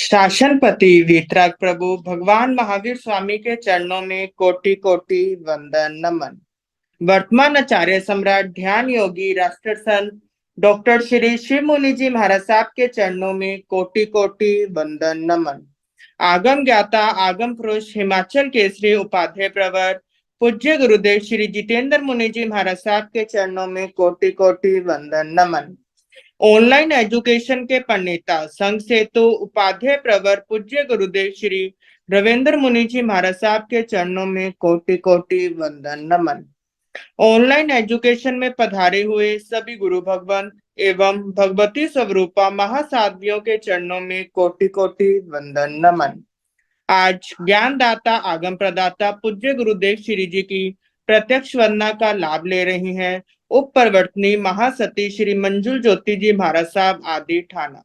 शासनपति वीतराग प्रभु भगवान महावीर स्वामी के चरणों में कोटि कोटि वंदन नमन। वर्तमान आचार्य सम्राट ध्यान योगी राष्ट्र संत डॉक्टर श्री शिव मुनि जी महाराज साहब के चरणों में कोटि कोटि वंदन नमन। आगम ज्ञाता आगम पुरुष हिमाचल केसरी उपाध्याय प्रवर पूज्य गुरुदेव श्री जितेंद्र मुनि जी महाराज साहब के चरणों में कोटि कोटि वंदन नमन। ऑनलाइन एजुकेशन के प्रणेता संघ सेतु उपाध्याय प्रवर पूज्य गुरुदेव श्री रविंद्र मुनि जी महाराज साहब के चरणों में कोटि कोटि वंदन नमन। ऑनलाइन एजुकेशन में पधारे हुए सभी गुरु भगवान एवं भगवती स्वरूपा महासाध्वियों के चरणों में कोटि कोटि वंदन नमन। आज ज्ञानदाता आगम प्रदाता पूज्य गुरुदेव श्री जी की प्रत्यक्ष वंदना का लाभ ले रही हैं उप प्रवर्तनी महासती श्री मंजुल ज्योति जी महाराज साहब आदि ठाना।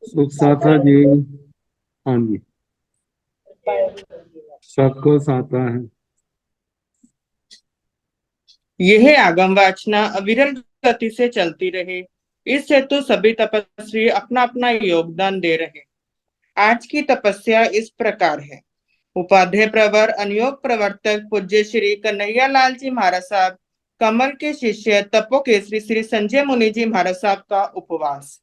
सुख साथा जी। हाँ जी, सबको साथा है। यह आगम वाचना अविरल गति से चलती रहे, इस हेतु सभी तपस्वी अपना अपना योगदान दे रहे। आज की तपस्या इस प्रकार है। उपाध्याय प्रवर अनुयोग प्रवर्तक पूज्य श्री कन्हैया लाल जी महाराज साहब कमल के शिष्य तपो केसरी श्री संजय मुनि जी महाराज साहब का उपवास।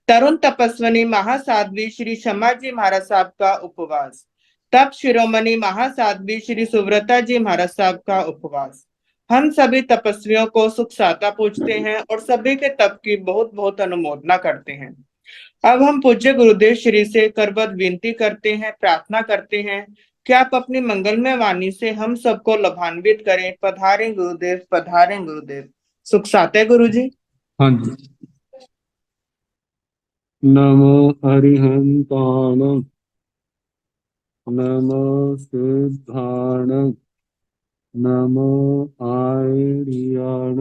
तरुण तपस्विनी महासाध्वी श्री शमा जी महाराज साहब का उपवास। तप शिरोमणि महासाध्वी श्री सुव्रता जी महाराज साहब का उपवास। हम सभी तपस्वियों को सुख साता पूछते हैं और सभी के तप की बहुत बहुत अनुमोदना करते हैं। अब हम पूज्य गुरुदेव श्री से करबद्ध विनती करते हैं, प्रार्थना करते हैं कि आप अपनी मंगलमय वाणी से हम सबको लाभान्वित करें। पधारें गुरुदेव, पधारें गुरुदेव। सुख साते गुरु जी। हाँ जी। नमो अरिहंताण, नमो सिद्धाण, नमो आयर्याण,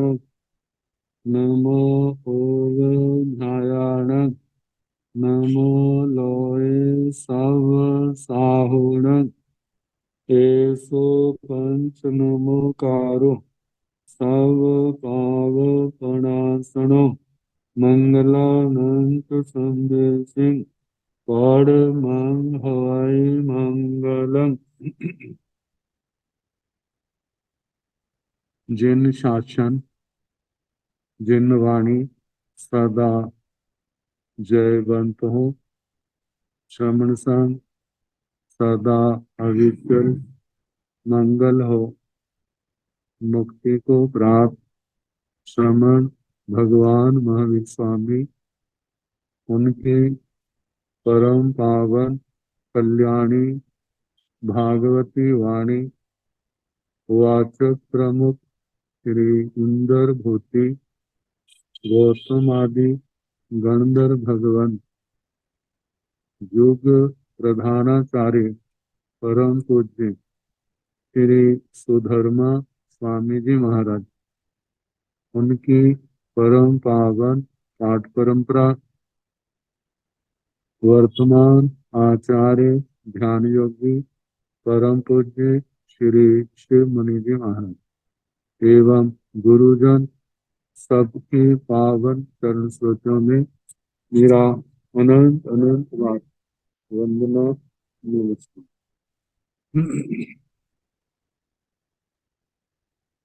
नमो ओवधायाण, नमो लोये सव साहुण, एसो पंच नमोकारो सव पाव प्रणासनो, मंगलानंत संदेशिं परमं हवै मंगलम्। जिन शासन जिन वाणी सदा जयवंत हो, श्रवण संग सदा अविचल मंगल हो, मुक्ति को प्राप्त श्रमण भगवान महावीर स्वामी, उनके परम पावन कल्याणी भागवती वाणी वाचक प्रमुख श्री इंदर भूति गौतम आदि गणधर भगवान युग प्रधानाचार्य परम पूज्य श्री सुधर्मा स्वामी जी महाराज, उनकी परम पावन पाठ परंपरा वर्तमान आचार्य ध्यान योगी परम पूज्य श्री शिव मुनि जी महाराज एवं गुरुजन सबके पावन चरण स्रोतों में मेरा अनंत अनंत वंदना नमस्कार।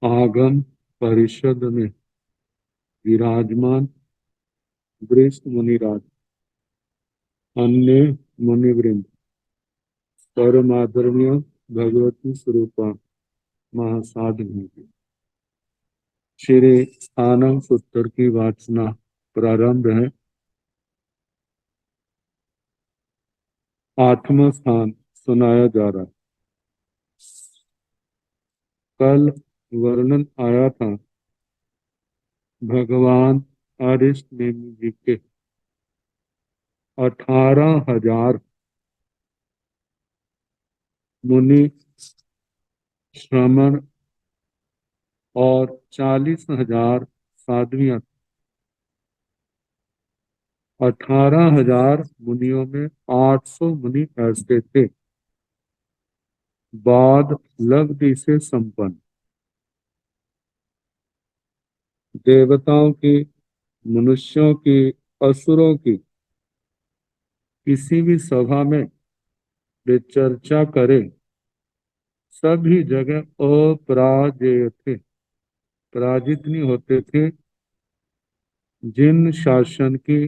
आगम परिषद में विराजमान वरिष्ठ मुनिराज अन्य मुनिवृंद परम आदरणीय भगवती स्वरूपा महासाधु श्री आनंद सूत्र की वाचना प्रारंभ है। आठवां स्थान सुनाया जा रहा है। कल वर्णन आया था भगवान अरिष्ट नेमि जी के 18,000 मुनि श्रमण और 40,000 साध्वियां। 18,000 मुनियों में 800 मुनि ऐसे थे बाद लब्धि से संपन्न, देवताओं की, मनुष्यों की, असुरों की किसी भी सभा में वे चर्चा करें सभी जगह अपराजेय थे, पराजित नहीं होते थे। जिन शासन की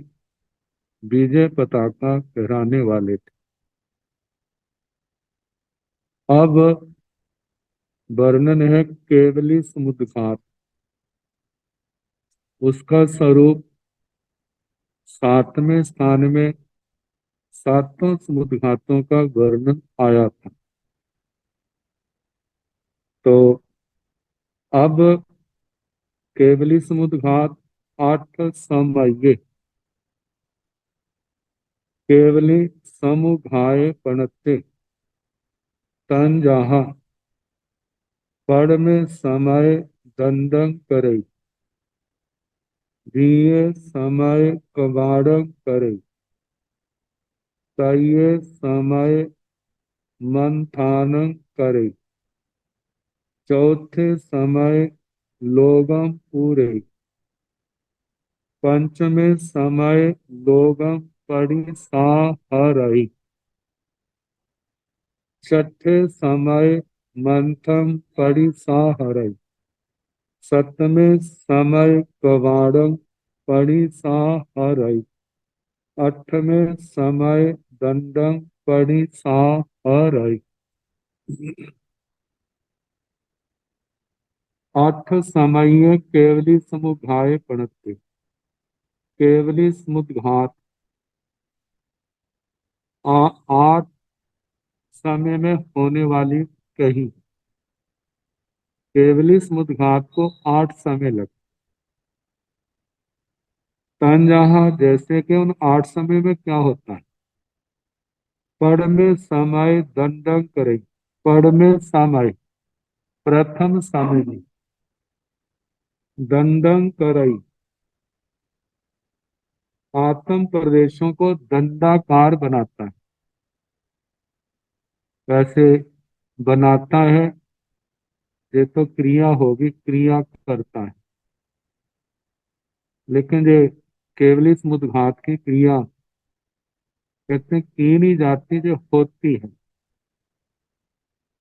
विजय पताका फहराने वाले थे। अब वर्णन है केवली समुद्घात। उसका स्वरूप 7वें स्थान में 7 समुद्घातों का वर्णन आया था। तो अब केवली समुद्घात 8 समये केवली समुघाय पणते तन जहा पड़ में समय दंडं करे दिए समय कबाड़ं करे तये समय मंथानं करे चौथे समय लोगम पूरे पंचमे समय लोगम पड़ी साहरई छठे समय मंथन पड़ी साहरई सतमें समय कबाड़ं पड़ी साहरई अठवें समय दंडं पड़ी साहरई। 8 समय केवली समुघाय पणते। केवली समुद्घात 8 समय में होने वाली कही। केवली समुद्घात को 8 समय लगे। तंजहा जैसे कि उन 8 समय में क्या होता है। पढ़ में समय दंडन करे। पढ़ में समय प्रथम समय में दंडन करई आत्म प्रदेशों को दंडाकार बनाता है। वैसे बनाता है ये तो क्रिया होगी, क्रिया करता है, लेकिन ये केवली समुद्घात की क्रिया कहते हैं की नहीं जाती, जो होती है।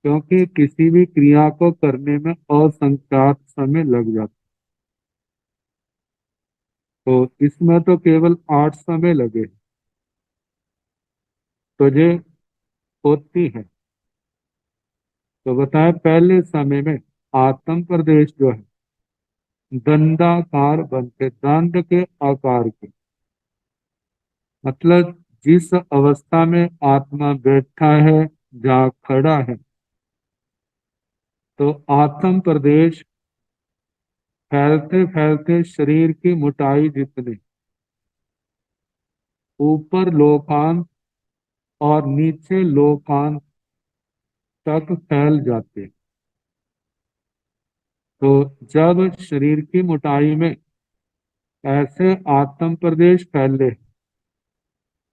क्योंकि किसी भी क्रिया को करने में असंख्यात समय लग जाता है। तो इसमें तो केवल 8 समय लगे तो ये होती है। तो बताए पहले समय में आत्म प्रदेश जो है दंडाकार बनते, दंड के आकार के, मतलब जिस अवस्था में आत्मा बैठा है, जहाँ खड़ा है, तो आत्म प्रदेश फैलते फैलते शरीर की मोटाई जितने ऊपर लोकांत और नीचे लोकांत तक फैल जाते। तो जब शरीर की मोटाई में ऐसे आत्म प्रदेश फैले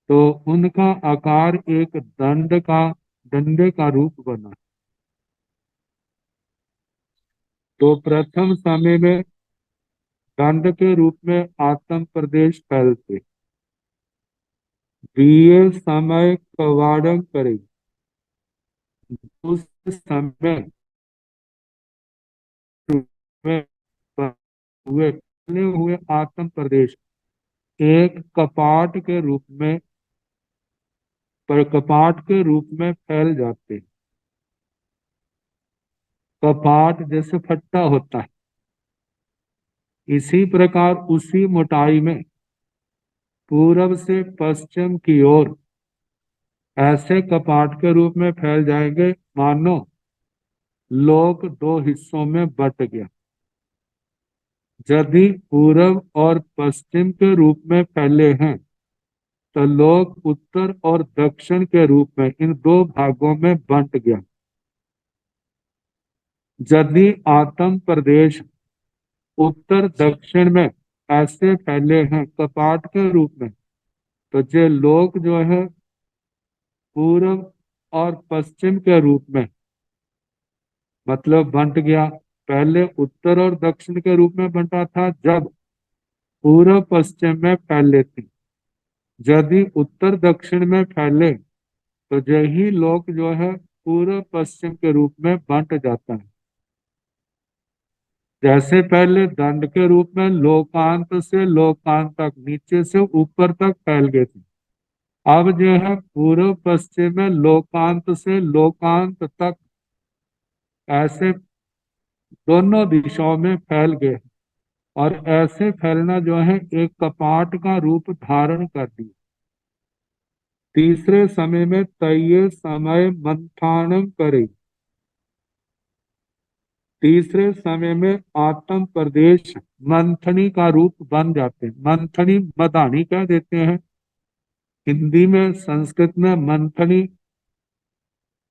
तो उनका आकार एक डंडे का रूप बना। तो प्रथम समय में दंड के रूप में आत्म प्रदेश फैलते, दिए समय कवाड़न करे, उस समय में हुए फैले हुए आत्म प्रदेश एक कपाट के रूप में पर कपाट के रूप में फैल जाते। कपाट जैसे फट्टा होता है, इसी प्रकार उसी मोटाई में पूरब से पश्चिम की ओर ऐसे कपाट के रूप में फैल जाएंगे मानो लोक दो हिस्सों में बट गया। यदि पूरब और पश्चिम के रूप में फैले हैं तो लोक उत्तर और दक्षिण के रूप में इन दो भागों में बंट गया। यदि आत्म प्रदेश उत्तर दक्षिण में ऐसे फैले हैं कपाट के रूप में, तो ये लोक जो है पूर्व और पश्चिम के रूप में मतलब बंट गया। पहले उत्तर और दक्षिण के रूप में बंटा था जब पूर्व पश्चिम में फैले थे। यदि उत्तर दक्षिण में फैले तो यही लोक जो है पूर्व पश्चिम के रूप में बंट जाता है। जैसे पहले दंड के रूप में लोकांत से लोकांत तक नीचे से ऊपर तक फैल गए थे, अब जो है पूर्व पश्चिम में लोकांत से लोकांत तक ऐसे दोनों दिशाओं में फैल गए। और ऐसे फैलना जो है एक कपाट का रूप धारण कर दिया। तीसरे समय में तय समय मंथानम करे। तीसरे समय में आत्म प्रदेश मंथनी का रूप बन जाते हैं। मंथनी मदानी कह देते हैं हिंदी में, संस्कृत में मंथनी,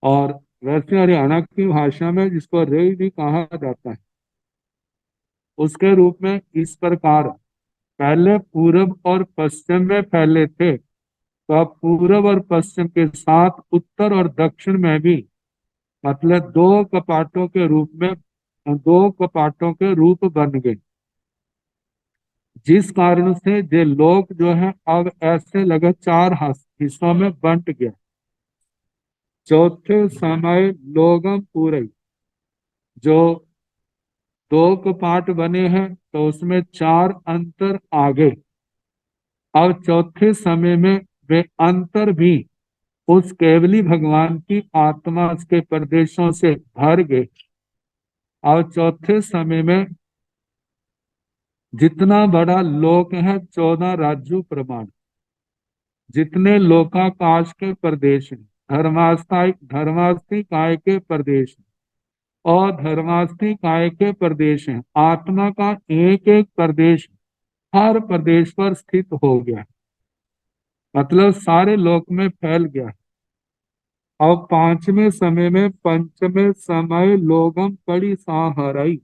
और वैसे हरियाणा की भाषा में जिसको रेई भी कहा जाता है, उसके रूप में इस प्रकार पहले पूरब और पश्चिम में फैले थे, तो अब पूरब और पश्चिम के साथ उत्तर और दक्षिण में भी मतलब दो कपाटों के रूप में दो कपाटों के रूप बन गए। जिस कारण से ये लोक जो है अब ऐसे लगे चार हिस्सों में बंट गया। चौथे समय लोगम पूरे, जो दो कपाट बने हैं तो उसमें चार अंतर आ गए। अब चौथे समय में वे अंतर भी उस केवली भगवान की आत्मा के प्रदेशों से भर गए। और चौथे समय में जितना बड़ा लोक है 14 राज्यों प्रमाण, जितने लोकाकाश के प्रदेश हैं, धर्मास्थी काय के प्रदेश हैं और धर्मास्थी काय के प्रदेश हैं, आत्मा का एक एक प्रदेश हर प्रदेश पर स्थित हो गया, मतलब सारे लोक में फैल गया। और पांचवें समय में पंचमें समय लोगम कड़ी सहाराई।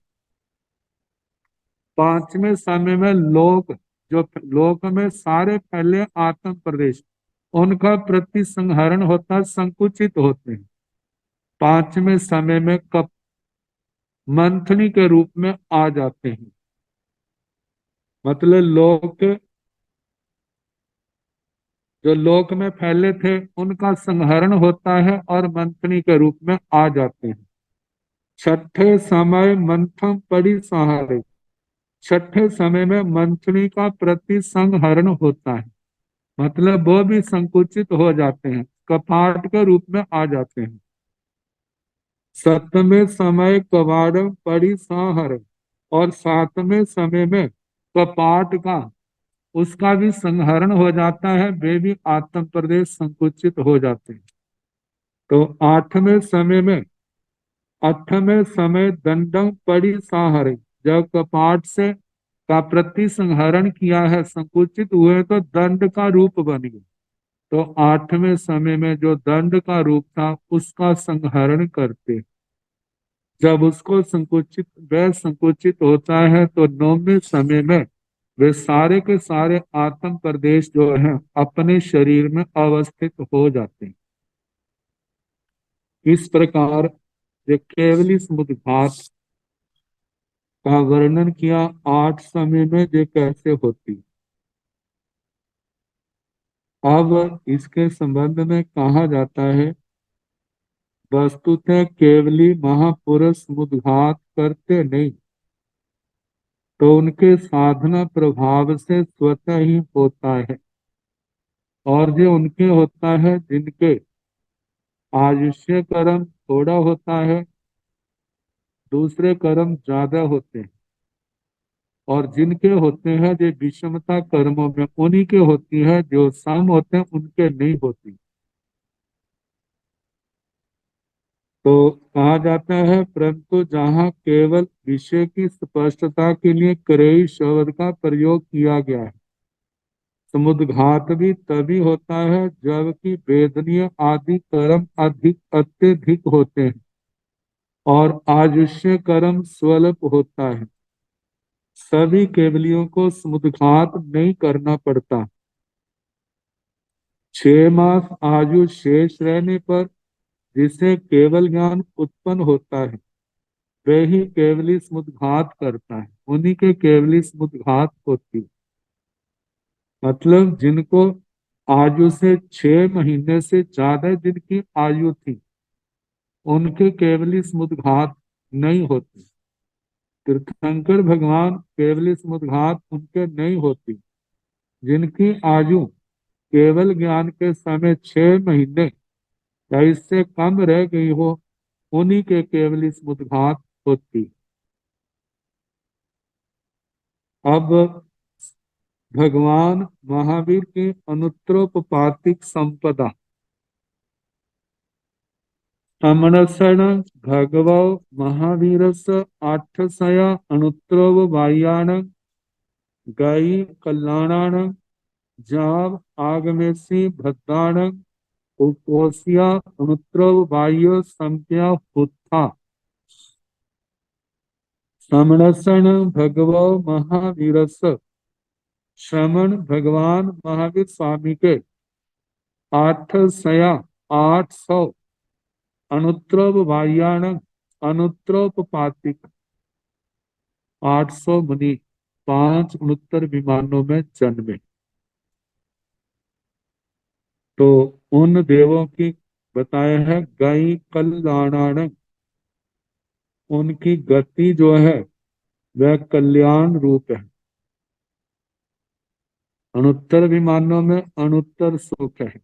पांचवें समय में लोक, जो लोक में सारे फैले आत्म प्रदेश, उनका प्रति संहरण होता, संकुचित होते हैं। पांचवें समय में कप मंथनी के रूप में आ जाते हैं, मतलब लोक जो लोक में फैले थे उनका संहरण होता है और मंथनी के रूप में आ जाते हैं। छठे समय मंथन परिसंहारे, छठे समय में मंथनी का प्रति संहरण होता है, मतलब वो भी संकुचित हो जाते हैं, कपाट के रूप में आ जाते हैं। सप्तमें समय कवाड़म परिसंहर, और सातवें समय में कपाट का उसका भी संहरण हो जाता है, वे भी आत्म प्रदेश संकुचित हो जाते हैं। तो आठवें समय दंडम परिसंहर, जब कपाट से का प्रति संहरण किया है, संकुचित हुए तो दंड का रूप बन गया। तो आठवें समय में जो दंड का रूप था उसका संहरण करते, जब उसको संकुचित वह संकुचित होता है तो नौवें समय में वे सारे के सारे आत्म प्रदेश जो है अपने शरीर में अवस्थित हो जाते हैं। इस प्रकार जो केवली समुद्घात का वर्णन किया, 8 समय में ये कैसे होती। अब इसके संबंध में कहा जाता है, वस्तुतः केवली महापुरुष समुद्घात करते नहीं, तो उनके साधना प्रभाव से स्वतः ही होता है। और ये उनके होता है जिनके आयुष्य कर्म थोड़ा होता है, दूसरे कर्म ज्यादा होते हैं। और जिनके होते हैं जो विषमता कर्मों में, उन्हीं के होती है, जो सम होते हैं उनके नहीं होती। तो कहा जाता है, परंतु जहाँ केवल विषय की स्पष्टता के लिए क्रयी शब्द का प्रयोग किया गया है, समुद्घात भी तभी होता है जबकि वेदनीय आदि कर्म अधिक अत्यधिक होते हैं और आयुष्य कर्म स्वल्प होता है। सभी केवलियों को समुद्घात नहीं करना पड़ता। 6 मास आयु शेष रहने पर जिसे केवल ज्ञान उत्पन्न होता है, वे ही केवली समुद्घात करता है, उन्हीं के केवली समुद्घात होती है। मतलब जिनको आयु से 6 महीने से ज्यादा जिनकी आयु थी, उनके केवली समुद्घात नहीं होती। तीर्थंकर भगवान केवली समुद्घात उनके नहीं होती। जिनकी आयु केवल ज्ञान के समय 6 महीने या इससे कम रह गई हो, उन्हीं के केवली समुद्घात होती। अब भगवान महावीर की अनुत्तरोपपातिक संपदा। अमरसण भगवो महावीरस 800 अनुत्तरो वायान गई कल्याणान जाव आगमेसी भद्राण उपोष्या अनुत्तरो वायु संज्ञा हुत्था। समणसण भगवो महावीरस, श्रमण भगवान महावीर स्वामी के 800 अनुत्तरव वायान, अनुत्तरोपपातिक 800 मुनि 5 उनत्तर विमानों में जन्मे। तो उन देवों की बताया है गई कल्याणान, उनकी गति जो है वह कल्याण रूप है। अनुत्तर विमानों में अनुत्तर सुख है।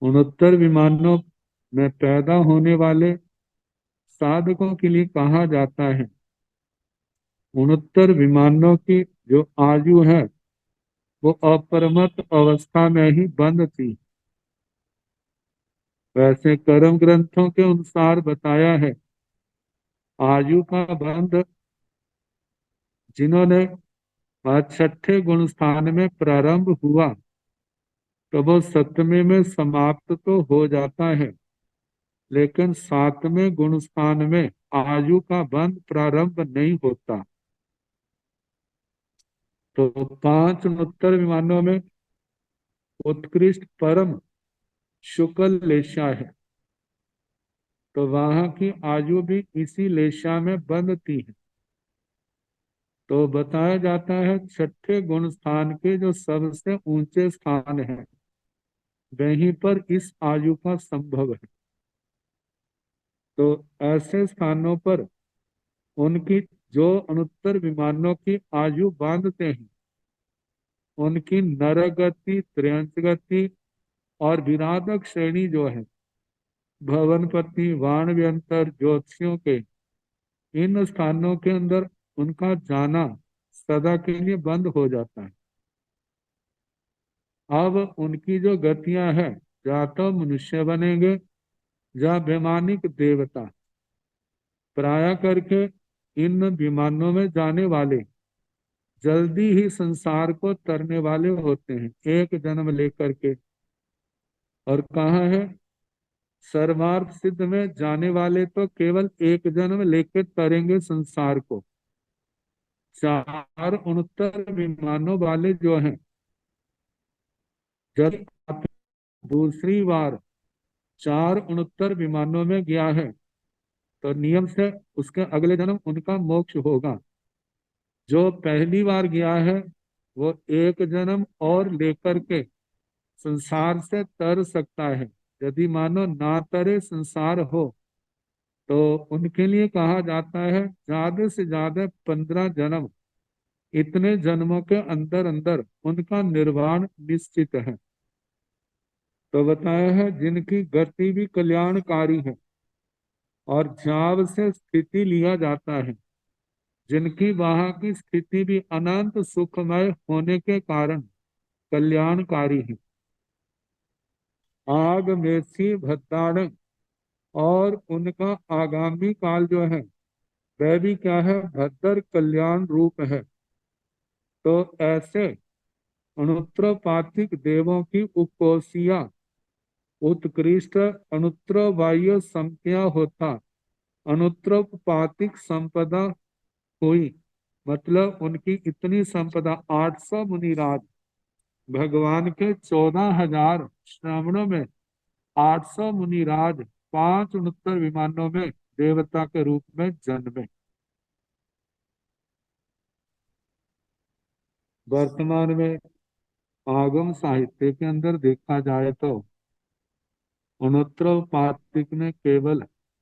उनत्तर विमानों में पैदा होने वाले साधकों के लिए कहा जाता है, उनत्तर विमानों की जो आयु है वो अपरमत अवस्था में ही बंद थी। वैसे कर्म ग्रंथों के अनुसार बताया है, आयु का बंध जिन्होंने 6ठे गुण स्थान में प्रारंभ हुआ, तो वो 7वें में समाप्त तो हो जाता है, लेकिन 7वें गुण स्थान में आयु का बंध प्रारंभ नहीं होता। तो 5 उनत्तर विमानों में उत्कृष्ट परम शुक्ल लेशा है, तो वहां की आयु भी इसी लेशा में बंधती है। तो बताया जाता है 6ठे गुण स्थान के जो सबसे ऊंचे स्थान है, वहीं पर इस आयु का संभव है। तो ऐसे स्थानों पर उनकी जो अनुत्तर विमानों की आयु बांधते हैं, उनकी नर गति, त्रयंच गति और विराधक श्रेणी जो है, भवनपति, वाणव्यंतर, ज्योतिषियों के, इन स्थानों के अंदर उनका जाना सदा के लिए बंद हो जाता है। अब उनकी जो गतियां हैं, या तो मनुष्य बनेंगे या वैमानिक देवता। प्राय करके इन विमानों में जाने वाले जल्दी ही संसार को तरने वाले होते हैं, एक जन्म लेकर के। और कहाँ है, सर्वार्थ सिद्ध में जाने वाले तो केवल एक जन्म लेकर तरेंगे संसार को। 4 उनत्तर विमानों वाले जो हैं, जब आप दूसरी बार 4 उनत्तर विमानों में गया है, तो नियम से उसके अगले जन्म उनका मोक्ष होगा। जो पहली बार गया है, वो एक जन्म और लेकर के संसार से तर सकता है। यदि मानो ना तरे संसार हो, तो उनके लिए कहा जाता है ज्यादा से ज्यादा 15 जन्म, इतने जन्मों के अंदर अंदर उनका निर्वाण निश्चित है। तो बताया है जिनकी गति भी कल्याणकारी है और जाव से स्थिति लिया जाता है, जिनकी वहां की स्थिति भी अनंत सुखमय होने के कारण कल्याणकारी है। आग मेसी भद्दाण, और उनका आगामी काल जो है वह भी क्या है, भद्र कल्याण रूप है। तो ऐसे अनुत्तरपातिक देवों की उपोसिया उत्कृष्ट अनुत्तर वायु संज्ञा होता अनुत्तरपातिक संपदा हुई। मतलब उनकी इतनी संपदा, 800 मुनिराज, भगवान के 14,000 श्रवणों में 800 मुनिराज 5 उनहत्तर विमानों में देवता के रूप में जन्मे। वर्तमान में आगम साहित्य के अंदर देखा जाए तो अनुत्तरपातिक में केवल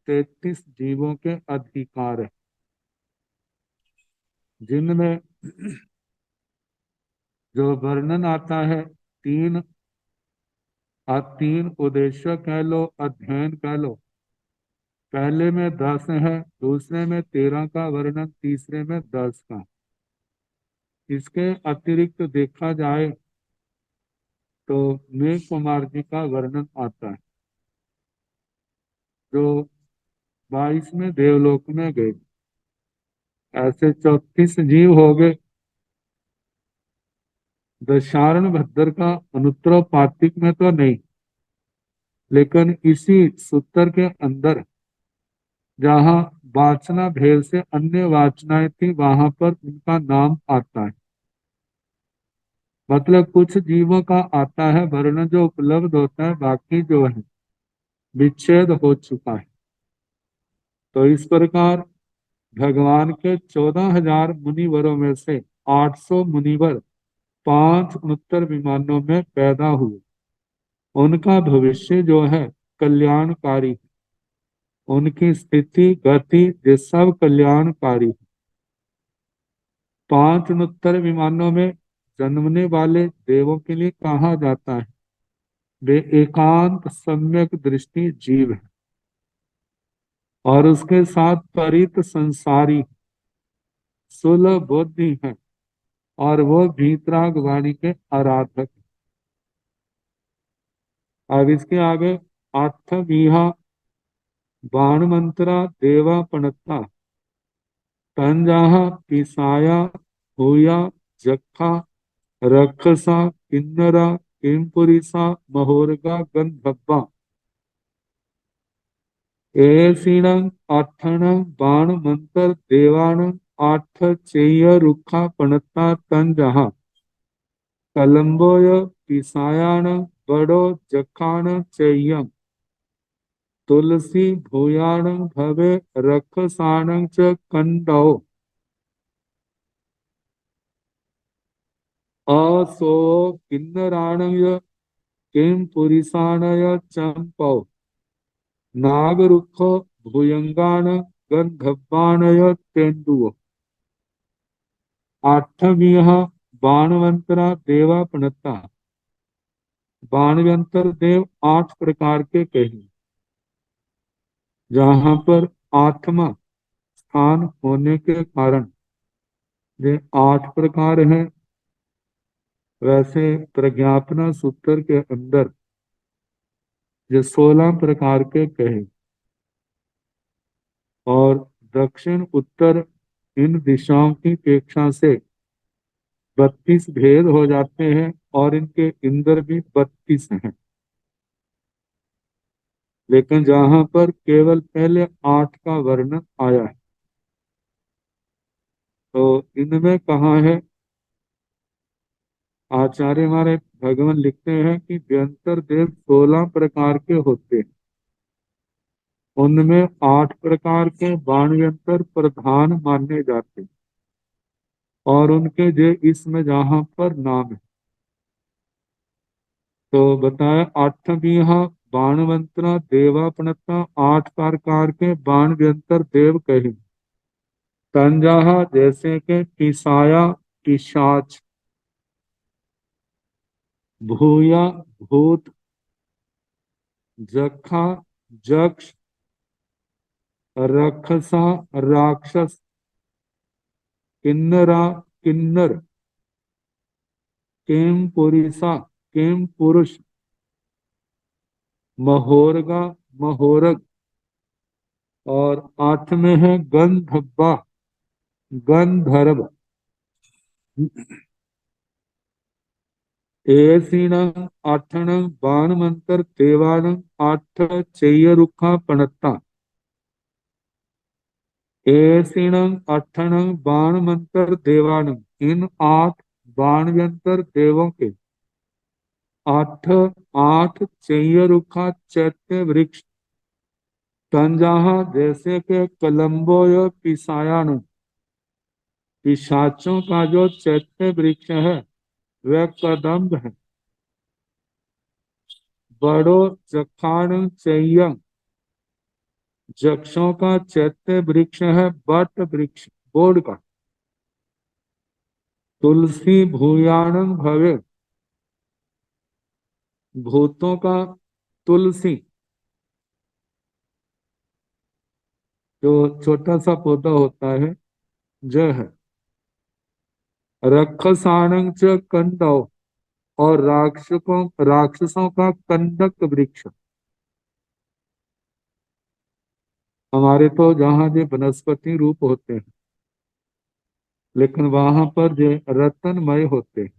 33 जीवों के अधिकार है, जिनमें जो वर्णन आता है तीन उद्देश्य कह लो, अध्ययन कह लो। पहले में 10 है, दूसरे में 13 का वर्णन, तीसरे में 10 का। इसके अतिरिक्त देखा जाए तो मेघ कुमार जी का वर्णन आता है, जो 22वें देवलोक में गए। ऐसे 34 जीव हो गए। दशारण भद्र का अनुत्तरपातिक में तो नहीं, लेकिन इसी सूत्र के अंदर जहाँ वाचना भेद से अन्य वाचनाएं थी वहां पर उनका नाम आता है। मतलब कुछ जीवों का आता है वर्ण जो उपलब्ध होता है, बाकी जो है विच्छेद हो चुका है। तो इस प्रकार भगवान के 14,000 मुनिवरों में से 800 मुनिवर 5 उनहत्तर विमानों में पैदा हुए। उनका भविष्य जो है कल्याणकारी है। उनकी स्थिति गति ये सब कल्याणकारी है। 5 उनहत्तर विमानों में जन्मने वाले देवों के लिए कहा जाता है वे एकांत सम्यक दृष्टि जीव है, और उसके साथ परित संसारी सुलभ बुद्धि है, और वो भीतराग वाणी के आराधक। अब इसके आगे अथ बीहा बाण मंत्रा देवा पणता तंजाहा पिसाया होया जखा रक्षसा किन्नरा किंपुरिसा महोरगा गंधब्बा एसीणं आठणं बाण मंत्र देवाणं आठ चेय रुखा पणता तंजहा कलम्बोय पिसायाण बड़ो जखाण चेय्यम तुलसी भूयाण भवे रक्षसाण च कंडौ असो किन्नराणय किम पुरिसाणय चंपौ नागरुख भुयंगाण गंधब्बाणय तेंदुओ। आठवीं बाणवंतरा देवा प्रणता। बाणवंतर देव 8 प्रकार के कहे, जहां पर आठवां स्थान होने के कारण ये 8 प्रकार हैं। वैसे प्रज्ञापना सूत्र के अंदर ये 16 प्रकार के कहे, और दक्षिण उत्तर इन दिशाओं की अपेक्षा से 32 भेद हो जाते हैं, और इनके इंद्र भी 32 हैं। लेकिन जहां पर केवल पहले 8 का वर्णन आया है, तो इनमें कहा है, आचार्य हमारे भगवान लिखते हैं कि व्यंतर देव 16 प्रकार के होते हैं। उनमें 8 प्रकार के बाणयंत्र प्रधान माने जाते हैं, और उनके जे इसमें जहां पर नाम है। तो बताया आठवीं बाणवंतना देवापनता 8 प्रकार के बाण व्यंतर देव कहे। तंजाहा जैसे के पिसाया पिशाच, भूया भूत, जखा, जक्ष, रक्षसा, राक्षस, किन्नरा, किन्नर, केम पुरिसा, केम पुरुष, महोरगा, महोरग, और आठ में है गंधब्बा, गंधर्व। एसीणं आठणं बाण मंत्र देवानं आठ चेय रुखा पणता। एसीणं आठणं बाण मंत्र देवानं, इन आठ बाण यंत्र देवों के। आठ, आठ चेय रुखा चैत्य वृक्ष, तंजाहा जैसे के कलम्बोय पिसायान, पिशाचों का जो चैत्य वृक्ष है वह कदम्ब है। बड़ो जखान चैय, जक्षों का चैत्य वृक्ष है बट वृक्ष, बोर्ड का। तुलसी भूयाणं भवे, भूतों का तुलसी, जो छोटा सा पौधा होता है, जय है। रक्षसाणं च कंदौ, और राक्षसों का कंदक वृक्ष। हमारे तो जहाँ जो वनस्पति रूप होते हैं, लेकिन वहां पर जो रत्नमय होते हैं,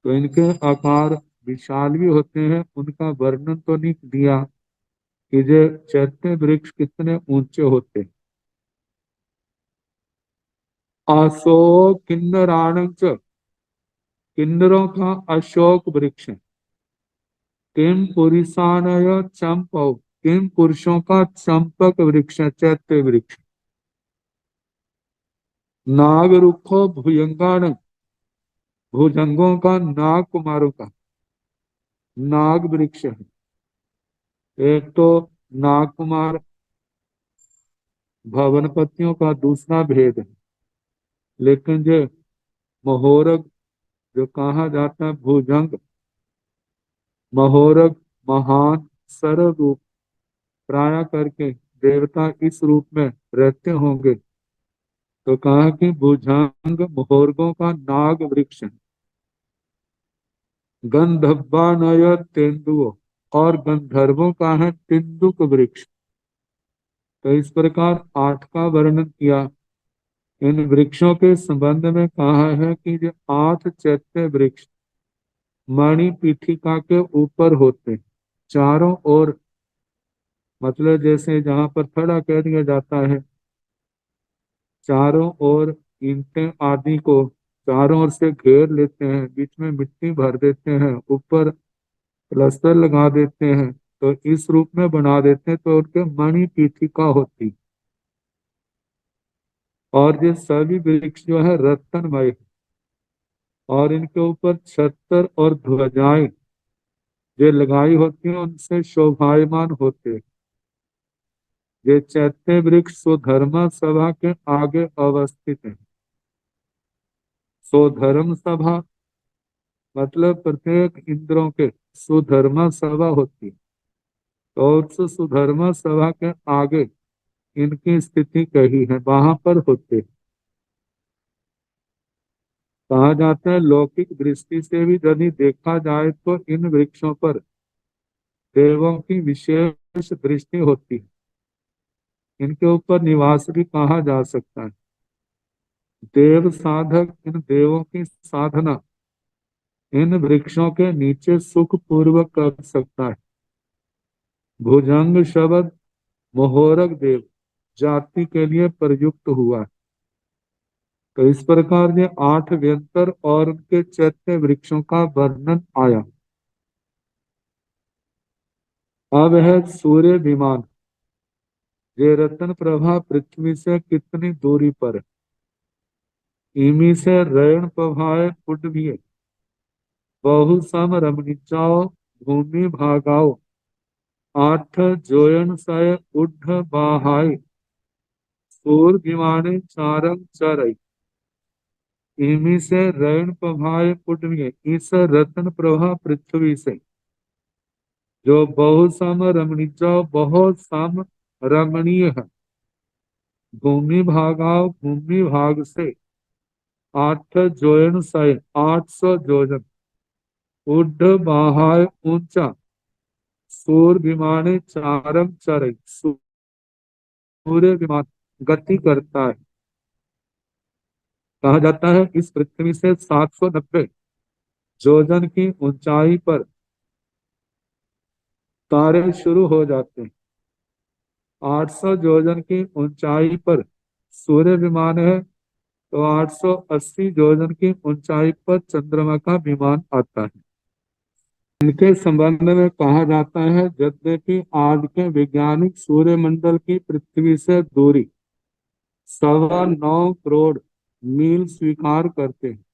तो इनके आकार विशाल भी होते हैं। उनका वर्णन तो नहीं दिया कि जो चैत्य वृक्ष कितने ऊंचे होते हैं। अशोक किन्नराणं च, किन्नरों का अशोक वृक्ष है। किम पुरुषानय चंपौ, किम पुरुषों का चंपक वृक्ष है, चैत्य वृक्ष। नाग रुखो भुजंगाण, भुजंगों का, नाग कुमारों का नाग वृक्ष है। एक तो नाग कुमार भवनपतियों का दूसरा भेद है, लेकिन जो महोरग जो कहा जाता है भुजंग, महोरग महान सरल रूप प्राय करके देवता इस रूप में रहते होंगे, तो कहा कि भुजंग महोरगों का नाग वृक्ष है। गंधब्बानय तेंदुओ, और गंधर्वों का है तिन्दुक वृक्ष। तो इस प्रकार आठ का वर्णन किया। इन वृक्षों के संबंध में कहा है कि जो आठ चैत्य वृक्ष मणि पीठिका के ऊपर होते हैं, चारों ओर, मतलब जैसे जहां पर थड़ा कह दिया जाता है, चारों ओर ईंटें आदि को चारों ओर से घेर लेते हैं, बीच में मिट्टी भर देते हैं, ऊपर प्लास्टर लगा देते हैं, तो इस रूप में बना देते हैं, तो उनके मणि पीठिका होती। और ये सभी वृक्ष जो है रत्नमय, और इनके ऊपर छत्र और ध्वजाएं जो लगाई होती हैं उनसे शोभायमान होते हैं। ये चैत्य वृक्ष स्वधर्म सभा के आगे अवस्थित है। स्वधर्म सभा मतलब प्रत्येक इंद्रों के सुधर्मा सभा होती है, तो उस सुधर्मा सभा के आगे इनकी स्थिति कही है, वहां पर होते। कहा जाता है लौकिक दृष्टि से भी यदि देखा जाए तो इन वृक्षों पर देवों की विशेष दृष्टि होती है। इनके ऊपर निवास भी कहा जा सकता है। देव साधक इन देवों की साधना इन वृक्षों के नीचे सुख पूर्वक कर सकता है। भुजंग शब्द मोहरक देव जाति के लिए प्रयुक्त हुआ है। तो इस प्रकार ये आठ व्यंतर और उनके चैत्य वृक्षों का वर्णन आया। अब है सूर्य विमान। ये रत्न प्रभा पृथ्वी से कितनी दूरी पर है? इमी से रैण प्रभाए पुडभिय, बहु सम रमणीचाओ भूमि भागाओ, आठ जोयन सय उड्ढ बाहाई, सूर विमाने चारंग चरई। इमी से रैण प्रभाए पुडभिय, इस रत्न प्रभा पृथ्वी से जो बहुत सम रमणीय है। भूमि भाग से 8 जोजन सही 800 जोजन। उड्ड बाहाय ऊंचा। सूर विमाने चारम चरई। सूर्य विमान गति करता है। कहा जाता है इस पृथ्वी से 790 जोजन की ऊंचाई पर तारे शुरू हो जाते हैं। 800 जोजन की ऊंचाई पर सूर्य विमान है, तो 880 जोजन की ऊंचाई पर चंद्रमा का विमान आता है। इनके संबंध में कहा जाता है, यद्यपि आज के वैज्ञानिक सूर्यमंडल की पृथ्वी से दूरी 9.25 करोड़ मील स्वीकार करते हैं।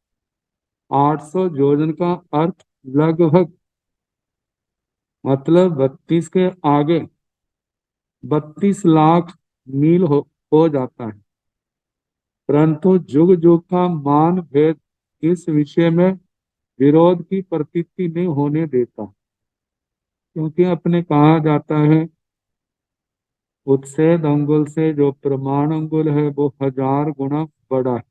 800 जोजन का अर्थ लगभग मतलब 32 के आगे 32 लाख मील हो जाता है। परंतु जुग जुग का मान भेद इस विषय में विरोध की प्रतीति नहीं होने देता, क्योंकि अपने कहा जाता है उत्सेद अंगुल से जो प्रमाण अंगुल है वो 1000 गुना बड़ा है।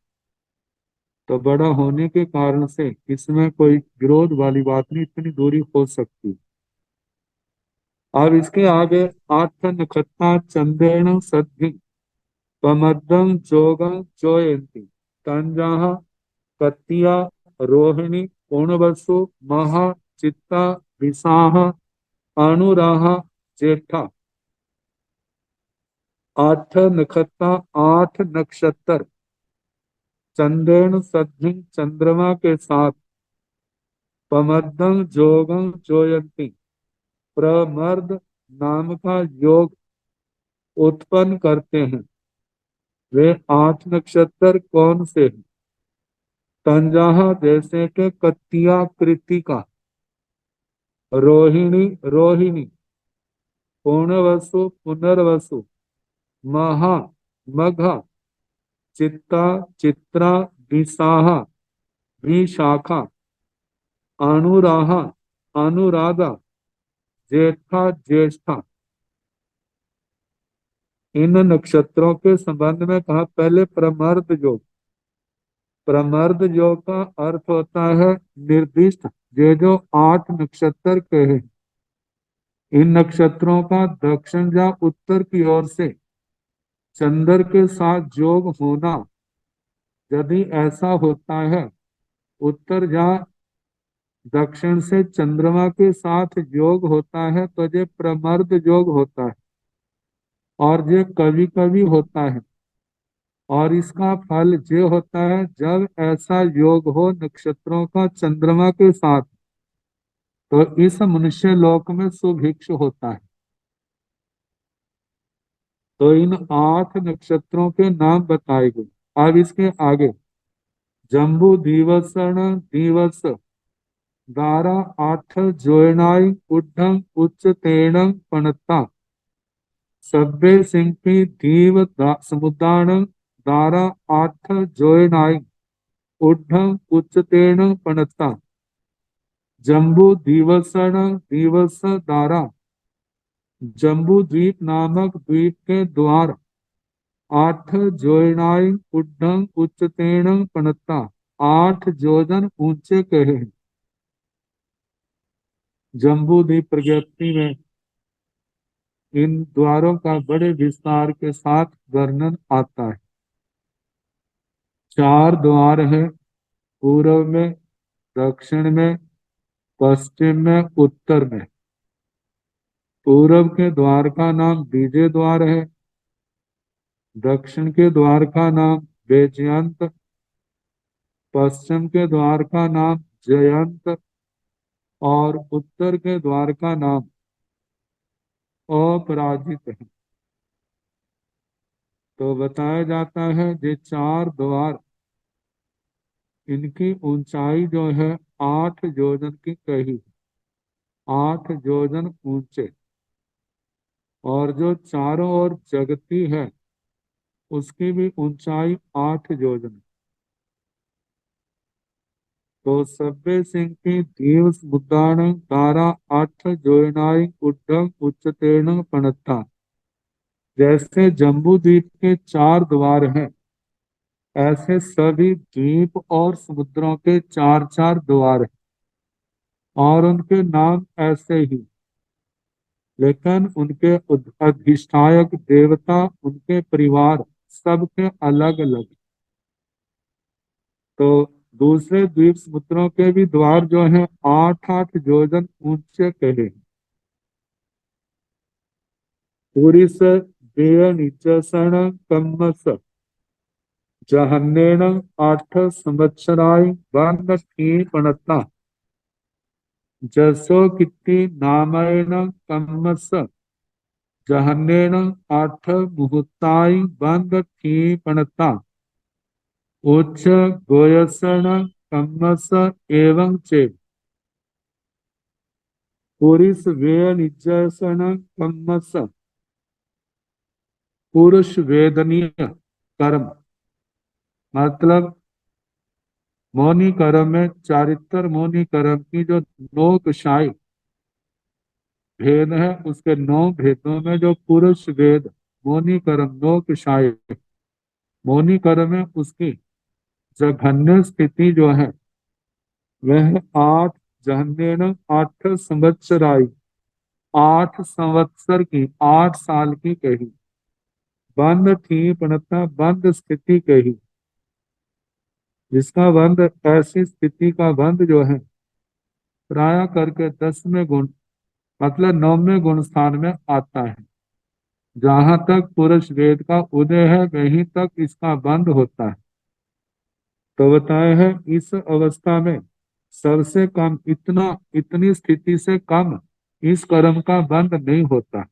तो बड़ा होने के कारण से इसमें कोई विरोध वाली बात नहीं, इतनी दूरी हो सकती। अब इसके आगे आठ नक्षत्रा चंद्रेण सद्धि पमद्दं जोगं जोयन्ति तंजाः कत्तिया रोहिणी पूर्णवसु महा चित्ता विसाह अनुराहा जेठा। 8 नक्षत्र 8 नक्षत्र चंद्रेण सद्धि चंद्रमा के साथ पमद्दं जोगं जोयन्ति प्रमर्द नाम का योग उत्पन्न करते हैं। वे 8 नक्षत्र कौन से हैं? तंजाहा जैसे के कत्तिया कृतिका, रोहिणी रोहिणी, पूर्णवसु पुनर्वसु, महा मघा, चित्ता चित्रा, विसाहा विशाखा, अनुराहा अनुराधा, जेठा ज्येष्ठा। इन नक्षत्रों के संबंध में कहा पहले प्रमर्द योग। प्रमर्द योग का अर्थ होता है निर्दिष्ट। ये जो 8 नक्षत्र के हैं, इन नक्षत्रों का दक्षिण या उत्तर की ओर से चंद्र के साथ योग होना, यदि ऐसा होता है उत्तर या दक्षिण से चंद्रमा के साथ योग होता है तो ये प्रमर्द योग होता है। और ये कभी कभी होता है, और इसका फल ये होता है जब ऐसा योग हो नक्षत्रों का चंद्रमा के साथ, तो इस मनुष्य लोक में सुभिक्ष होता है। तो इन 8 नक्षत्रों के नाम बताए गए। अब इसके आगे जम्बू दिवसण दिवस दारा 8 जोयनाई उड्ढं उच्च तेणं पणता सब्बे सिंपी समुदान दारा 8 जोयनाई उड्ढं उच्च तेणं पणता। जम्बू दिवसण दिवस दारा जम्बू द्वीप नामक द्वीप के द्वार 8 जोयनाई उड्डं उच्चतेन पणता 8 जोजन ऊंचे कहे हैं। जम्बू द्वीप प्रज्ञप्ति में इन द्वारों का बड़े विस्तार के साथ वर्णन आता है। 4 द्वार हैं, पूर्व में, दक्षिण में, पश्चिम में, उत्तर में। पूर्व के द्वार का नाम विजय द्वार है, दक्षिण के द्वार का नाम बेजयंत, पश्चिम के द्वार का नाम जयंत और उत्तर के द्वार का नाम अपराजित है। तो बताया जाता है ये 4 द्वार, इनकी ऊंचाई जो है 8 जोजन की कही, 8 जोजन ऊंचे। और जो चारों ओर जगती है उसकी भी ऊंचाई 8 जोजन। तो सभ्य सिंह की दीव मुद्दाण दारा आठ जोयनाई उड्डम उच्चतेन पणता। जैसे जम्बू द्वीप के चार द्वार हैं, ऐसे सभी द्वीप और समुद्रों के चार चार द्वार हैं, और उनके नाम ऐसे ही, लेकिन उनके अधिष्ठायक देवता, उनके परिवार सबके अलग अलग। तो दूसरे द्वीप समुद्रों के भी द्वार जो हैं 8-8 योजन ऊंचे कहे। पुरिस देय निचसण कम्मस जहन्नेन 8 संवत्सराय बंद की पणता। जसो कित्ती नामैन कम्मस जहन्नेन 8 मुहूर्ताय बंद की पणता। उच्च गोयसण कम्मस एवं चेत पुरुष वेय निजसन कम्मस। पुरुष वेदनीय कर्म मतलब मौनी कर्म में चारित्र मौनी कर्म की जो 9 भेद है, उसके 9 भेदों में जो पुरुष वेद मौनी कर्म 9 मौनी कर्म है, उसकी जघन्य स्थिति जो है वह 8 संवत्सराई 8 संवत्सर की 8 साल की कही। बंद थी पणता बंद स्थिति कही, जिसका बंध ऐसी स्थिति का बंध जो है प्राय करके 10वें गुण मतलब 9वें गुण स्थान में आता है। जहां तक पुरुष वेद का उदय है वहीं तक इसका बंध होता है। तो बताए है इस अवस्था में सबसे कम इतनी स्थिति से कम इस कर्म का बंध नहीं होता।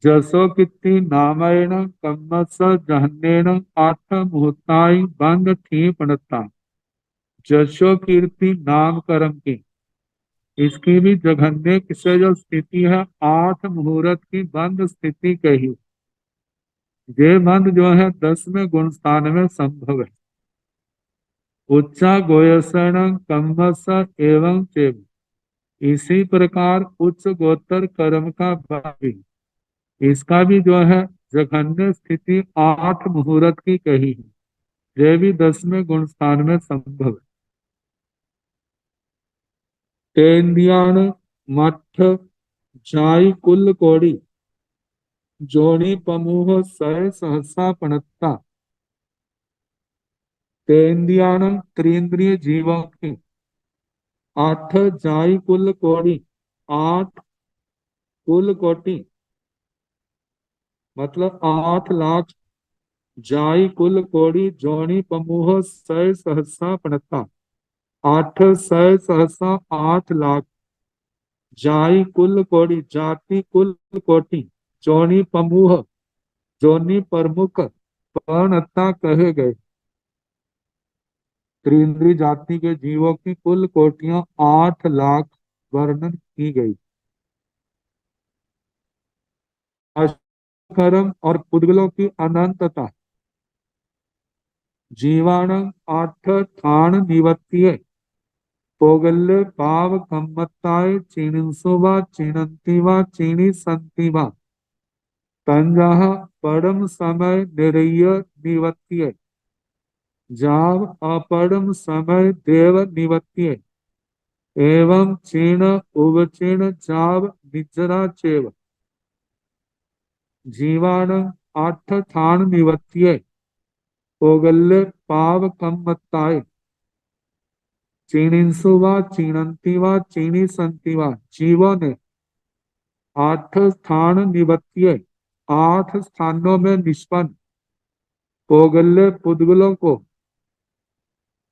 जसो कित्ती नामैन कम्मस जहन्नेन 8 मुहूर्ताय बंध थी पणता। जशो कीर्ति नाम कर्म की इसकी भी जघन्य से जो स्थिति है 8 मुहूर्त की बंद स्थिति कही। ये बंद जो है 10वें गुण स्थान में संभव है। उच्चा गोयसण कम्मस एवं चेव इसी प्रकार उच्च गोत्र कर्म का बंध भी इसका भी जो है जघन्य स्थिति 8 मुहूर्त की कही है। ये भी 10वें गुण स्थान में संभव है। तेन्द्रियाण मठ जाई कुल कोड़ी जोनी पमूह सय सहसा पणता। तेन्द्रियाण त्रिंद्रिय जीवों की 8 जाई कुल कोड़ी 8 कुल कोटि मतलब 8 लाख। जाई कुल कोड़ी जोनी पमूह सय सहसा पणता 8 सय सहसा 8 लाख। जाई कुल कोड़ी जाति कुल कोटि जोनी पमूह जोनी प्रमुख पणता कहे गए। त्रिंद्री जाति के जीवों की कुल कोटियां 8 लाख वर्णन की गई। अष्टकर्म और पुद्गलों की अनंतता। जीवाण 8 थान निवत्तिये पोगल्य पाव कम्मत्ताय चीणिंसो वा चीणंती वा चीणी संति वा तंजाह परम समय निरय निवत्तिये जाव अपरम समय देव निवत्तिये एवं चीण उवचीण जाव निजरा चेव। जीवाण 8 थान निवत्तिये पोगल्य पाव कम्मत्ताय चीणिंसु वा चीणंती वा चीणी संति वा जीवों ने 8 स्थान निवत्तिये 8 स्थानों में निष्पन्न पोगल्य पुद्गलों को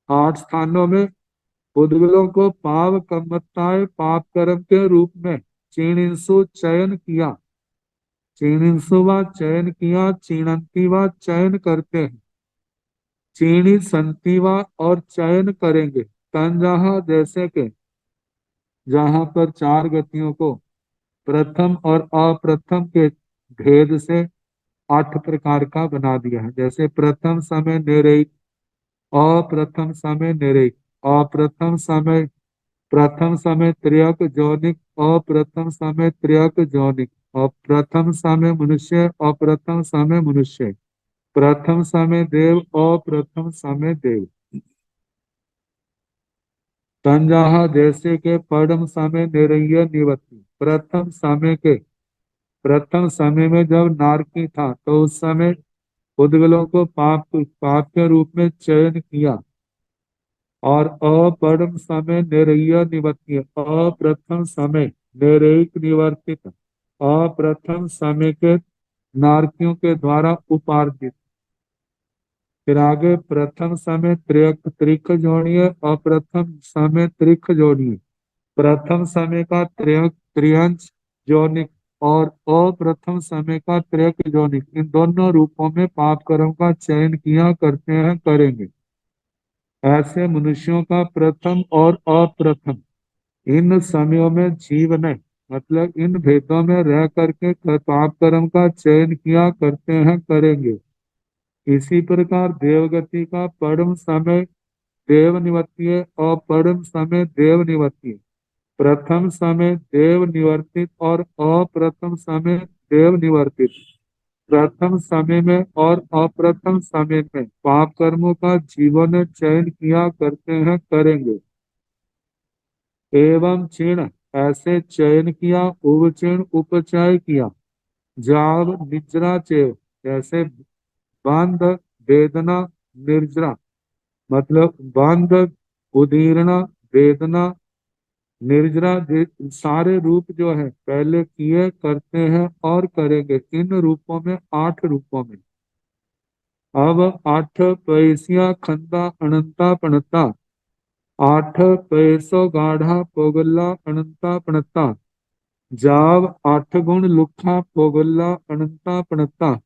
8 स्थानों में पुद्गलों को पाव कम्मत्ताय पाप कर्म के रूप में चीणिंसु चयन किया। चीणिंसु वा चयन किया चीणंती वा चयन करते हैं चीणी संति वा और चयन करेंगे। तंजहा जैसे के जहां पर 4 गतियों को प्रथम और अप्रथम के भेद से 8 प्रकार का बना दिया है। जैसे प्रथम समय निरय अप्रथम समय निरेक, अप्रथम समय, प्रथम समय त्रियक जौनिक, अप्रथम समय त्रियक जौनिक, अप्रथम समय मनुष्य, अप्रथम समय मनुष्य, प्रथम समय देव, अप्रथम समय देव। तंजाहा जैसे के परम समय निरय निवृत्ति, प्रथम समय के, प्रथम समय में जब नारकी था तो उस समय उद्गलों को पाप पाप के रूप में चयन किया। और अपरम समय निरय निवर्त्य, अप्रथम समय निरयिक निवर्तित, अप्रथम समय के नारकियों के द्वारा उपार्जित। फिर आगे प्रथम समय त्रिक त्रिक जोड़िए, अप्रथम समय त्रिक जोड़िए, प्रथम समय का त्रिक त्रियंश जोनिक और अप्रथम समय का त्रिक जोनिक, इन दोनों रूपों में पाप कर्म का चयन किया करते हैं, करेंगे। ऐसे मनुष्यों का प्रथम और अप्रथम इन समयों में जीव ने, मतलब इन भेदों में रह करके पाप कर्म का चयन किया करते हैं, करेंगे। इसी प्रकार देवगति का परम समय देव निवर्तीय और परम समय देव निवर्तीय, प्रथम समय देव निवर्तित और अप्रथम समय देव निवर्तित, प्रथम समय में और अप्रथम समय में पाप कर्मों का जीवों ने चयन किया करते हैं, करेंगे। एवं चिण ऐसे चयन किया, उपचिण उपचय किया, जाव निद्रा चेव जैसे बांध वेदना निर्जरा, मतलब बांध उदीर्णा वेदना निर्जरा, सारे रूप जो है पहले किए करते हैं और करेंगे। इन रूपों में 8 रूपों में अब 8 पैसिया खंदा अनंता पणता, 8 पैसों गाढ़ा पोगल्ला अनंता पणता, जाव 8 गुण लुखा पोगल्ला अनंता पणता,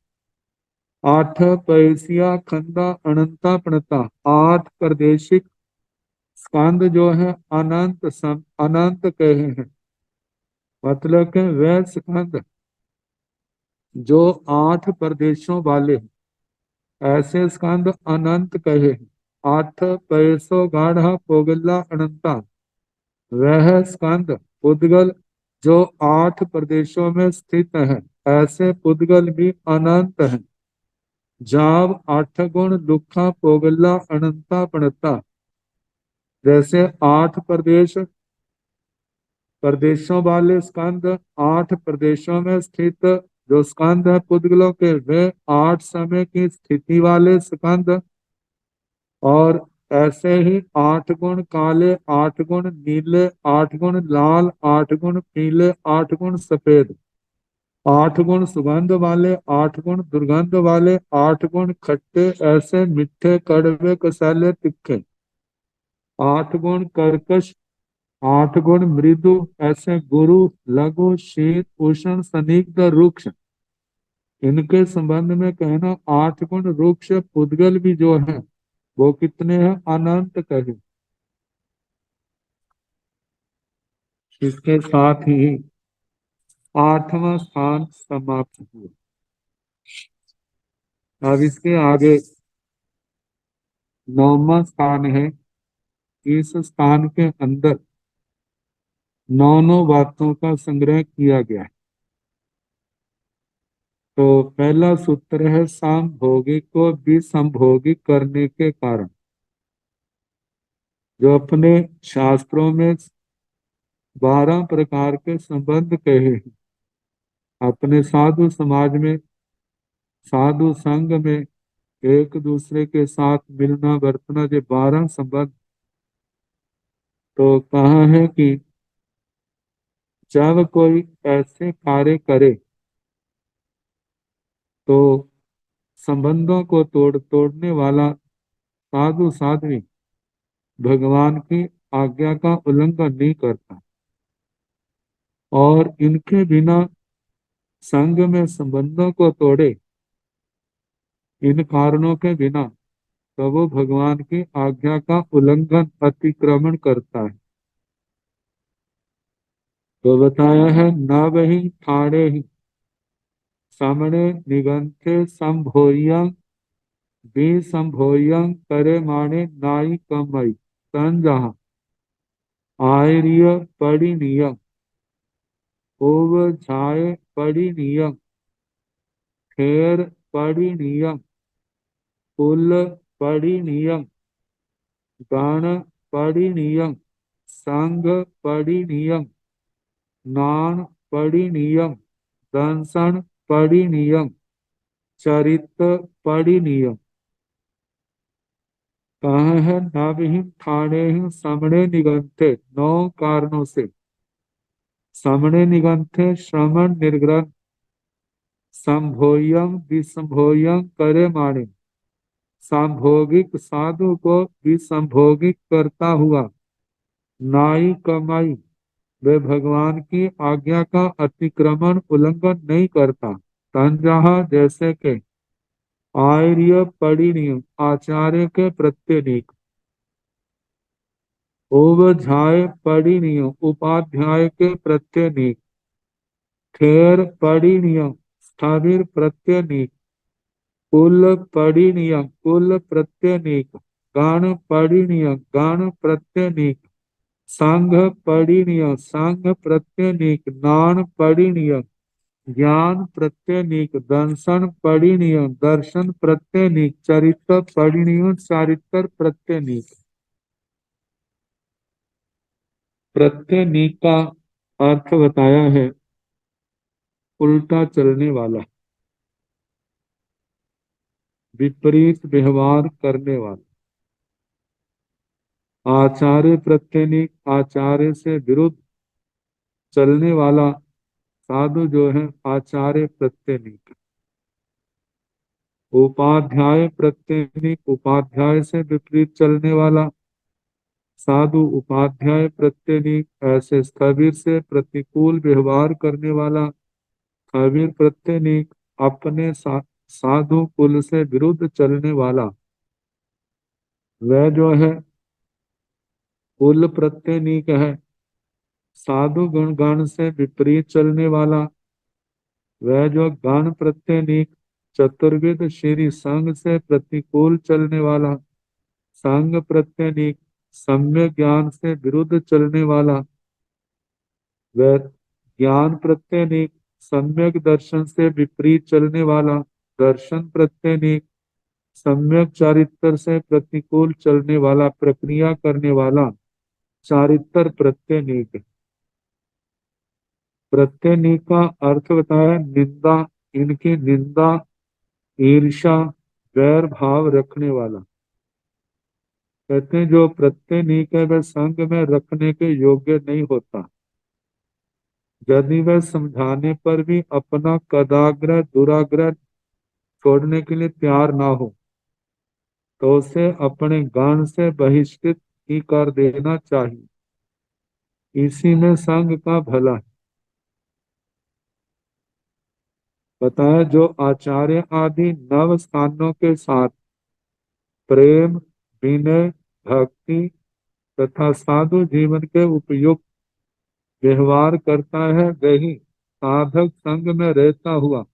8 पैसिया खंदा अनंता पणता, 8 प्रादेशिक स्कंद जो है अनंत कहे हैं, मतलब के वह स्कंद जो 8 प्रदेशों वाले हैं, ऐसे स्कंद अनंत कहे हैं। 8 पैसों गाढ़ा पोगल्ला अनंता, वह स्कंद पुद्गल जो 8 प्रदेशों में स्थित है, ऐसे पुद्गल भी अनंत है। जाव 8 गुण दुखा पोगल्ला अनंता पणता, जैसे 8 प्रदेशों वाले स्कंद 8 प्रदेशों में स्थित जो स्कंद है पुद्गलों के, वे 8 समय की स्थिति वाले स्कंद। और ऐसे ही 8 गुण काले, 8 गुण नीले, 8 गुण लाल, 8 गुण पीले, 8 गुण सफेद, 8 गुण सुगंध वाले, 8 गुण दुर्गंध वाले, 8 गुण खट्टे ऐसे मीठे कड़वे कसाले तीखे, 8 गुण कर्कश, 8 गुण मृदु ऐसे गुरु लघु शीत उष्ण सनिग्ध रुक्ष। इनके संबंध में कहना 8 गुण रुक्ष पुद्गल भी जो है वो कितने हैं, अनंत कहे। इसके साथ ही 8वां स्थान समाप्त हुआ। अब इसके आगे 9वां स्थान है। इस स्थान के अंदर 9 बातों का संग्रह किया गया है। तो पहला सूत्र है सांभोगिक को विसंभोगिक करने के कारण। जो अपने शास्त्रों में 12 प्रकार के संबंध कहे हैं, अपने साधु समाज में, साधु संघ में एक दूसरे के साथ मिलना बरतना, जो 12 संबंध। तो कहा है कि जब कोई ऐसे कार्य करे तो संबंधों को तोड़ने वाला साधु साध्वी भगवान की आज्ञा का उल्लंघन नहीं करता, और इनके बिना संघ में संबंधों को तोड़े, इन कारणों के बिना, तो वो भगवान की आज्ञा का उल्लंघन अतिक्रमण करता है। तो बताया है न वही ठाणे ही सामने निगंथे संभोयं विसंभोयं करे माने नाई कमई तन जहाँ आयर्य परिनियम ओवझाय परिनियम खेर परिनियम कुल परिनियम गण परिनियम संघ परिनियम नान परिनियम दंसन परिनियम चरित्र परिनियम कहाँ है नवहिम ठाणे हिम समणे निगंथे 9 कारणों से समणे निगंथे श्रवण निर्ग्रहण संभोयम विसंभोयम करे माने सांभोगिक साधु को विसंभोगिक करता हुआ नाई कमाई वे भगवान की आज्ञा का अतिक्रमण उल्लंघन नहीं करता तंजहा जैसे के आर्य परिणीय आचार्य के प्रत्येक ओवझाय परिणीय उपाध्याय के प्रत्येक खेर परिणीय स्थावीर प्रत्येक कुल परिणीय कुल प्रत्येक गण परिणीय गण प्रत्येक संघ परिणीय संघ प्रत्येक नान परिणीय ज्ञान प्रत्येक दर्शन परिणीय दर्शन प्रत्येक चरित्र परिणीय चारित्र प्रत्येक प्रत्येक का अर्थ बताया है उल्टा चलने वाला विपरीत व्यवहार करने वाला आचार्य प्रत्येक आचार्य से विरुद्ध चलने वाला साधु जो है आचार्य प्रत्येक उपाध्याय प्रत्येक उपाध्याय से विपरीत चलने वाला साधु उपाध्याय प्रत्येक ऐसे स्थविर से प्रतिकूल व्यवहार करने वाला स्थविर प्रत्येक अपने साधु कुल से विरुद्ध चलने वाला वह जो है कुल प्रत्येक है साधु गुण गण से विपरीत चलने वाला वह जो गण प्रत्येक चतुर्विद श्री संघ से प्रतिकूल चलने वाला संघ प्रत्येक सम्यक ज्ञान से विरुद्ध चलने वाला वह ज्ञान प्रत्येक सम्यक दर्शन से विपरीत चलने वाला दर्शन प्रत्येक सम्यक चारित्र से प्रतिकूल चलने वाला प्रक्रिया करने वाला चारित्र प्रत्येक प्रत्येक का अर्थ बताया निंदा इनकी निंदा ईर्षा वैर भाव रखने वाला कहते हैं जो प्रत्येक है वह संग में रखने के योग्य नहीं होता यदि वह समझाने पर भी अपना कदाग्रह दुराग्रह छोड़ने के लिए तैयार ना हो तो उसे अपने गण से बहिष्कृत ही कर देना चाहिए इसी में संघ का भला है बताया जो आचार्य आदि नव स्थानों के साथ प्रेम विनय भक्ति तथा साधु जीवन के उपयुक्त व्यवहार करता है वही साधक संग में रहता हुआ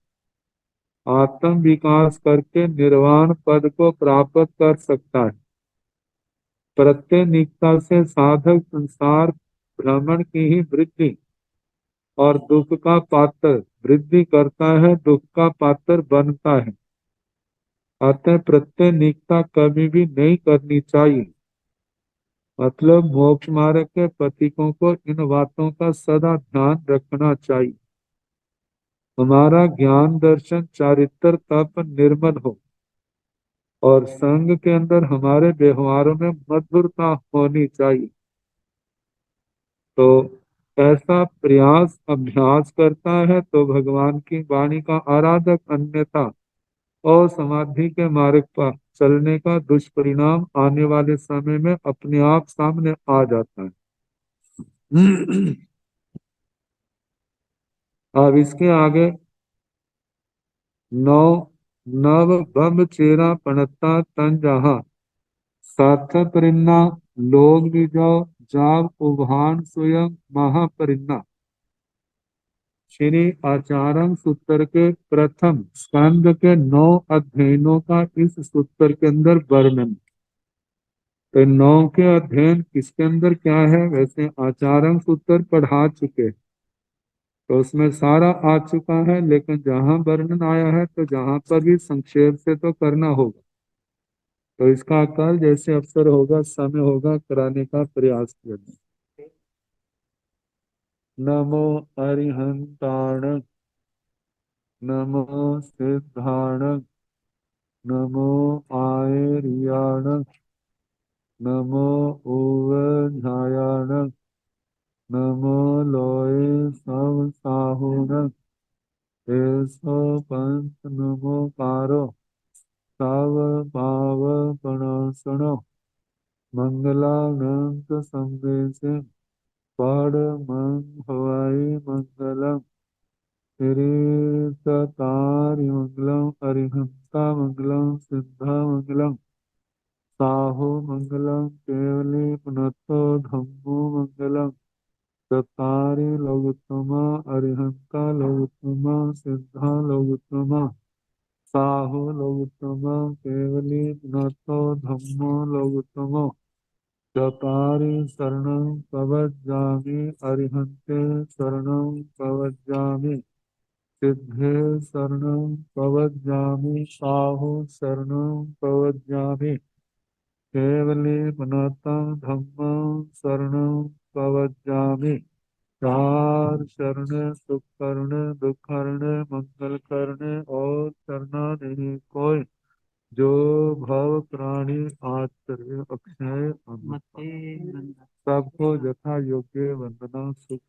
आत्म विकास करके निर्वाण पद को प्राप्त कर सकता है प्रत्येनिकता से साधक संसार भ्रमण की ही वृद्धि और दुख का पात्र वृद्धि करता है दुख का पात्र बनता है अतः प्रत्येनिकता कभी भी नहीं करनी चाहिए मतलब मोक्ष मार्ग के पथिकों को इन बातों का सदा ध्यान रखना चाहिए हमारा ज्ञान दर्शन चारित्र तप निर्मल हो और संघ के अंदर हमारे व्यवहारों में मधुरता होनी चाहिए तो ऐसा प्रयास अभ्यास करता है तो भगवान की वाणी का आराधक अन्यथा और समाधि के मार्ग पर चलने का दुष्परिणाम आने वाले समय में अपने आप सामने आ जाता है अब इसके आगे नौ नव बम चेरा पणता तन जहा साथ परिन्ना लोग भी जाओ जाव उभान स्वयं महापरिन्ना श्री आचार्य सूत्र के प्रथम स्कंद के 9 अध्ययनों का इस सूत्र के अंदर वर्णन। तो 9 के अध्ययन किसके अंदर क्या है, वैसे आचार्य सूत्र पढ़ा चुके, तो उसमें सारा आ चुका है, लेकिन जहाँ वर्णन आया है तो जहाँ पर भी संक्षेप से तो करना होगा। तो इसका कल जैसे अवसर होगा, समय होगा, कराने का प्रयास किया जाए। नमो अरिहंताण, नमो सिद्धाण, नमो आयर्याण, नमो ऊर्ध्यायाण, नमो लोय सब साहुण, एसो पंच नमो कारो, साव पाव पणासनो, मंगलानंत संदेशे, पढ़ मंग हवाई मंगलम, तारि मंगलम, अरिहंता मंगलम, सिद्धा मंगलम, साहो मंगलम, केवली पुनतो धम्मो मंगलम, चत्तारि लोकोत्तमा, अरिहंता लोकोत्तमा, सिद्धा लोकोत्तमा, साहो लोकोत्तमा, केवली पुनतो धम्मो लोकोत्तमो, चत्तारि शरणं प्रव्रजामि, अरिहन्ते शरणं प्रव्रजामि, सिद्धे शरणं प्रव्रजामि, साहो शरणं प्रव्रजामि, केवले पुनतं धम्मं शरणं प्रव्रजामि। चार शरण सुख कर्ण, दुख हरण, मंगल कर्ण और करना नहीं कोई, जो भव प्राणी आश्चर्य अक्षय अमृत। सबको यथा योग्य वंदना सुख।